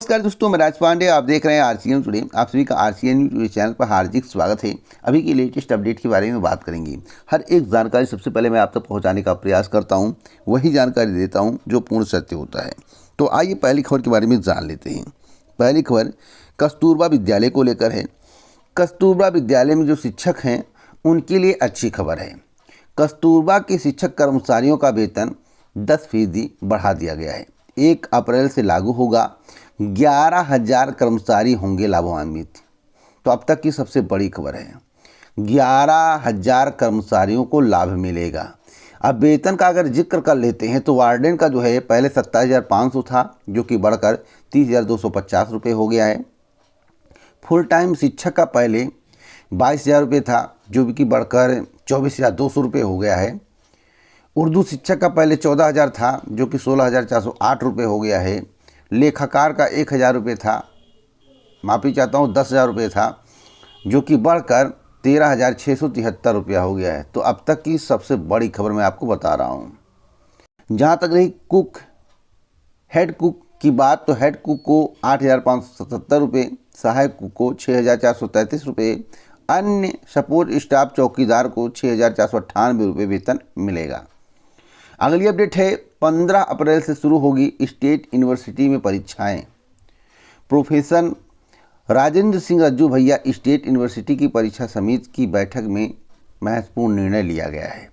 नमस्कार दोस्तों, मैं राज पांडे। आप देख रहे हैं आरसीएन टुडे। आप सभी का आरसीएन टुडे चैनल पर हार्दिक स्वागत है। अभी की लेटेस्ट अपडेट के बारे में बात करेंगे। हर एक जानकारी सबसे पहले मैं आप तक पहुंचाने का प्रयास करता हूं, वही जानकारी देता हूं जो पूर्ण सत्य होता है। तो आइए पहली खबर के बारे में जान लेते हैं। पहली खबर कस्तूरबा विद्यालय को लेकर है। कस्तूरबा विद्यालय में जो शिक्षक हैं उनके लिए अच्छी खबर है। कस्तूरबा के शिक्षक कर्मचारियों का वेतन 10% बढ़ा दिया गया है। 1 अप्रैल से लागू होगा। 11,000 कर्मचारी होंगे लाभान्वित। तो अब तक की सबसे बड़ी खबर है, 11,000 कर्मचारियों को लाभ मिलेगा। अब वेतन का अगर जिक्र कर लेते हैं तो वार्डन का जो है पहले 27,500 था, जो कि बढ़कर 30,250 रुपये हो गया है। फुल टाइम शिक्षक का पहले 22,000 रुपये था, जो कि बढ़कर 24,200 रुपये हो गया है। उर्दू शिक्षक का पहले 14,000 था, जो कि 16,408 रुपये हो गया है। लेखाकार का 1,000 रुपये था, माफ़ी चाहता हूँ 10,000 रुपये था, जो कि बढ़कर 13,673 रुपया हो गया है। तो अब तक की सबसे बड़ी खबर मैं आपको बता रहा हूँ। जहाँ तक रही हेड कुक की बात, तो हेड कुक को 8,577 रुपये, सहायक कुक को 6,433 रुपये, अन्य सपोर्ट स्टाफ चौकीदार को 6,498 रुपये वेतन मिलेगा। अगली अपडेट है 15 अप्रैल से शुरू होगी स्टेट यूनिवर्सिटी में परीक्षाएं। प्रोफेसर राजेंद्र सिंह रज्जू भैया स्टेट यूनिवर्सिटी की परीक्षा समिति की बैठक में महत्वपूर्ण निर्णय लिया गया है।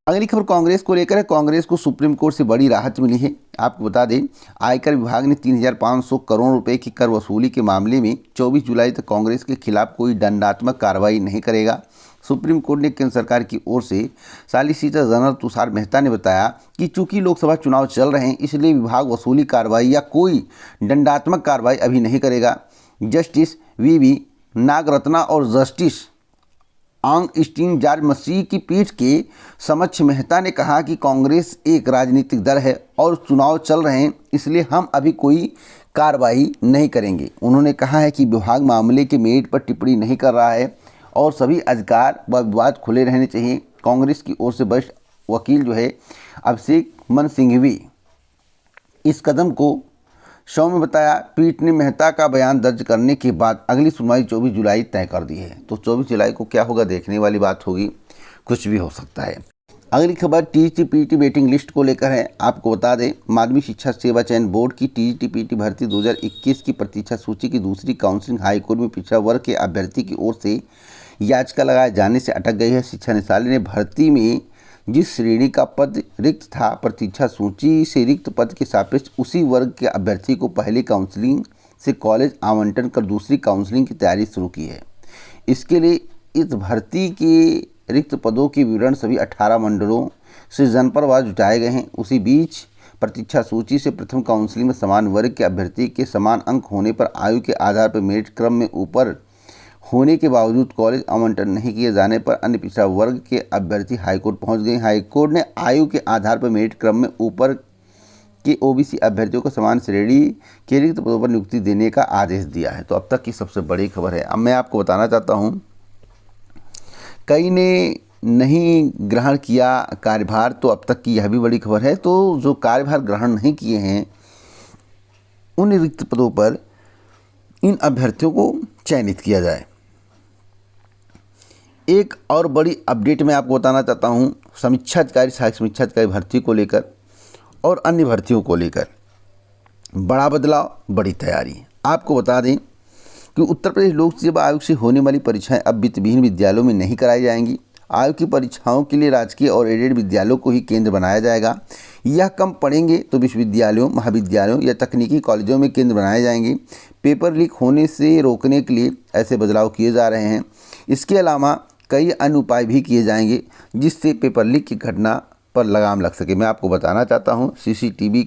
अगली खबर कांग्रेस को लेकर है। कांग्रेस को सुप्रीम कोर्ट से बड़ी राहत मिली है। आपको बता दें, आयकर विभाग ने 3,500 करोड़ रुपए की कर वसूली के मामले में 24 जुलाई तक कांग्रेस के खिलाफ कोई दंडात्मक कार्रवाई नहीं करेगा। सुप्रीम कोर्ट ने केंद्र सरकार की ओर से सॉलिसिटर जनरल तुषार मेहता ने बताया कि चूंकि लोकसभा चुनाव चल रहे हैं, इसलिए विभाग वसूली कार्रवाई या कोई दंडात्मक कार्रवाई अभी नहीं करेगा। जस्टिस वी नागरत्ना और जस्टिस ऑगस्टीन जॉर्ज मसीह की पीठ के समक्ष मेहता ने कहा कि कांग्रेस एक राजनीतिक दल है और चुनाव चल रहे हैं, इसलिए हम अभी कोई कार्रवाई नहीं करेंगे। उन्होंने कहा है कि विभाग मामले के मेरिट पर टिप्पणी नहीं कर रहा है और सभी अधिकार व विवाद खुले रहने चाहिए। कांग्रेस की ओर से वरिष्ठ वकील जो है अभिषेक मनु सिंघवी इस कदम को सौम्य बताया। पीठ ने मेहता का बयान दर्ज करने के बाद अगली सुनवाई 24 जुलाई तय कर दी है। तो 24 जुलाई को क्या होगा, देखने वाली बात होगी, कुछ भी हो सकता है। अगली खबर टीजीटी-पीटी वेटिंग लिस्ट को लेकर है। आपको बता दें, माध्यमिक शिक्षा सेवा चयन बोर्ड की टीजीटी-पीटी भर्ती 2021 की प्रतीक्षा सूची की दूसरी काउंसलिंग हाईकोर्ट में पिछड़ा वर्ग के अभ्यर्थी की ओर से याचिका लगाए जाने से अटक गई है। शिक्षा निदेशालय ने भर्ती में जिस श्रेणी का पद रिक्त था, प्रतीक्षा सूची से रिक्त पद के सापेक्ष उसी वर्ग के अभ्यर्थी को पहली काउंसलिंग से कॉलेज आवंटन कर दूसरी काउंसलिंग की तैयारी शुरू की है। इसके लिए इस भर्ती के रिक्त पदों के विवरण सभी 18 मंडलों से जनपदवार जुटाए गए हैं। उसी बीच प्रतीक्षा सूची से प्रथम काउंसलिंग में समान वर्ग के अभ्यर्थी के समान अंक होने पर आयु के आधार पर मेरिट क्रम में ऊपर होने के बावजूद कॉलेज आवंटन नहीं किए जाने पर अन्य पिछड़ा वर्ग के अभ्यर्थी हाईकोर्ट पहुंच गए। हाईकोर्ट ने आयु के आधार पर मेरिट क्रम में ऊपर के ओबीसी अभ्यर्थियों को समान श्रेणी के रिक्त पदों पर नियुक्ति देने का आदेश दिया है। तो अब तक की सबसे बड़ी खबर है। अब मैं आपको बताना चाहता हूं, कई ने नहीं ग्रहण किया कार्यभार, तो अब तक की यह भी बड़ी खबर है। तो जो कार्यभार ग्रहण नहीं किए हैं, उन रिक्त पदों पर इन अभ्यर्थियों को चयनित किया जाए। एक और बड़ी अपडेट मैं आपको बताना चाहता हूं, समीक्षा अधिकारी, सहायक समीक्षा अधिकारी भर्ती को लेकर और अन्य भर्तियों को लेकर बड़ा बदलाव, बड़ी तैयारी। आपको बता दें कि उत्तर प्रदेश लोक सेवा आयोग से होने वाली परीक्षाएं अब वित्तविहीन विद्यालयों में नहीं कराई जाएंगी। आयोग की परीक्षाओं के लिए राजकीय और एडेड विद्यालयों को ही केंद्र बनाया जाएगा। यह कम पड़ेंगे तो विश्वविद्यालयों, महाविद्यालयों या तकनीकी कॉलेजों में केंद्र बनाए जाएंगे। पेपर लीक होने से रोकने के लिए ऐसे बदलाव किए जा रहे हैं। इसके अलावा कई अन्य उपाय भी किए जाएंगे जिससे पेपर लीक की घटना पर लगाम लग सके। मैं आपको बताना चाहता हूं, सीसीटीवी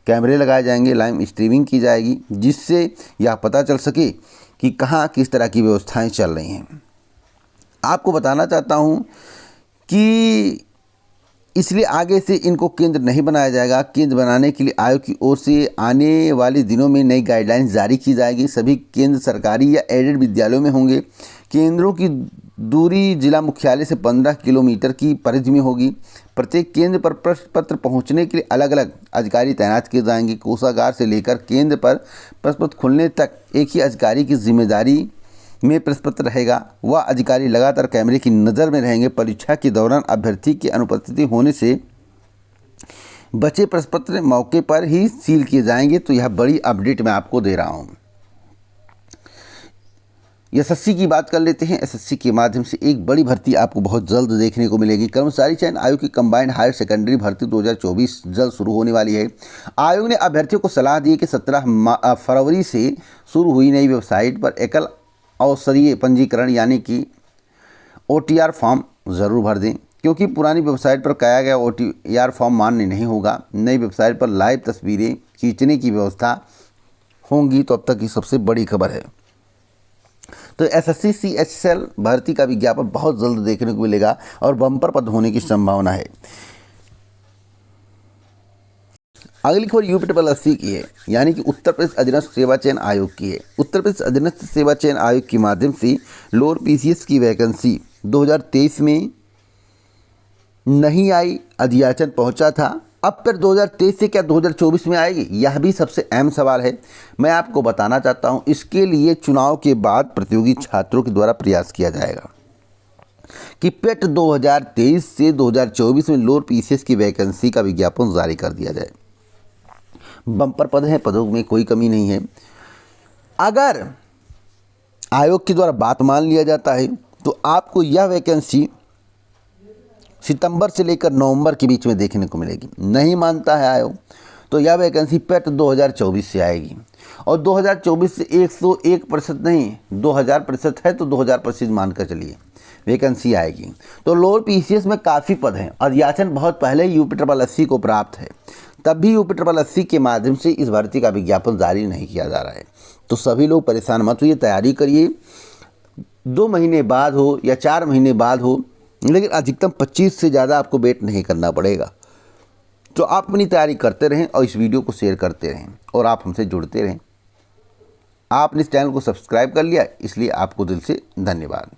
कैमरे लगाए जाएंगे, लाइव स्ट्रीमिंग की जाएगी, जिससे यह पता चल सके कि कहां किस तरह की व्यवस्थाएं चल रही हैं। आपको बताना चाहता हूं कि इसलिए आगे से इनको केंद्र नहीं बनाया जाएगा। केंद्र बनाने के लिए आयोग की ओर से आने वाले दिनों में नई गाइडलाइंस जारी की जाएगी। सभी केंद्र सरकारी या एडेड विद्यालयों में होंगे। केंद्रों की दूरी जिला मुख्यालय से 15 किलोमीटर की परिधि में होगी। प्रत्येक केंद्र पर प्रश्न पत्र पहुंचने के लिए अलग अलग अधिकारी तैनात किए जाएंगे। कोषागार से लेकर केंद्र पर प्रश्न पत्र खुलने तक एक ही अधिकारी की जिम्मेदारी में प्रश्न पत्र रहेगा। वह अधिकारी लगातार कैमरे की नज़र में रहेंगे। परीक्षा के दौरान अभ्यर्थी की अनुपस्थिति होने से बचे प्रश्न पत्र मौके पर ही सील किए जाएंगे। तो यह बड़ी अपडेट मैं आपको दे रहा हूँ। एसएससी की बात कर लेते हैं। एसएससी के माध्यम से एक बड़ी भर्ती आपको बहुत जल्द देखने को मिलेगी। कर्मचारी चयन आयोग की कंबाइंड हायर सेकेंडरी भर्ती 2024 जल्द शुरू होने वाली है। आयोग ने अभ्यर्थियों को सलाह दी है कि 17 फरवरी से शुरू हुई नई वेबसाइट पर एकल अवसरीय पंजीकरण यानी कि OTR फॉर्म ज़रूर भर दें, क्योंकि पुरानी वेबसाइट पर किया गया OTR फॉर्म मान्य नहीं होगा। नई वेबसाइट पर लाइव तस्वीरें खींचने की व्यवस्था होंगी। तो अब तक की सबसे बड़ी खबर है। तो एसएससी CHL भर्ती का विज्ञापन बहुत जल्द देखने को मिलेगा और बम्पर पद होने की संभावना है। अगली खबर UPSSC की है, यानी कि उत्तर प्रदेश अधीनस्थ सेवा चयन आयोग की है। उत्तर प्रदेश अधीनस्थ सेवा चयन आयोग के माध्यम से लोअर PCS की वैकेंसी 2023 में नहीं आई, अधियाचन पहुंचा था। अब फिर 2023 से क्या 2024 में आएगी, यह भी सबसे अहम सवाल है। मैं आपको बताना चाहता हूं, इसके लिए चुनाव के बाद प्रतियोगी छात्रों के द्वारा प्रयास किया जाएगा कि पेट 2023 से 2024 में लोअर PCS की वैकेंसी का विज्ञापन जारी कर दिया जाए। बम्पर पद हैं, पदों में कोई कमी नहीं है। अगर आयोग के द्वारा बात मान लिया जाता है तो आपको यह वैकेंसी सितंबर से लेकर नवंबर के बीच में देखने को मिलेगी। नहीं मानता है आयोग तो यह वैकेंसी पेट 2024 से आएगी। और 2024 से 101% नहीं, 2000% है तो 2000% मानकर चलिए वैकेंसी आएगी। तो लोअर PCS में काफ़ी पद हैं। अधियाचन बहुत पहले UPSSC को प्राप्त है, तब भी UPSSC के माध्यम से इस भर्ती का विज्ञापन जारी नहीं किया जा रहा है। तो सभी लोग परेशान मत होइए, तैयारी करिए। 2 महीने बाद हो या 4 महीने बाद हो, लेकिन अधिकतम 25 से ज़्यादा आपको वेट नहीं करना पड़ेगा। तो आप अपनी तैयारी करते रहें और इस वीडियो को शेयर करते रहें और आप हमसे जुड़ते रहें। आपने इस चैनल को सब्सक्राइब कर लिया, इसलिए आपको दिल से धन्यवाद।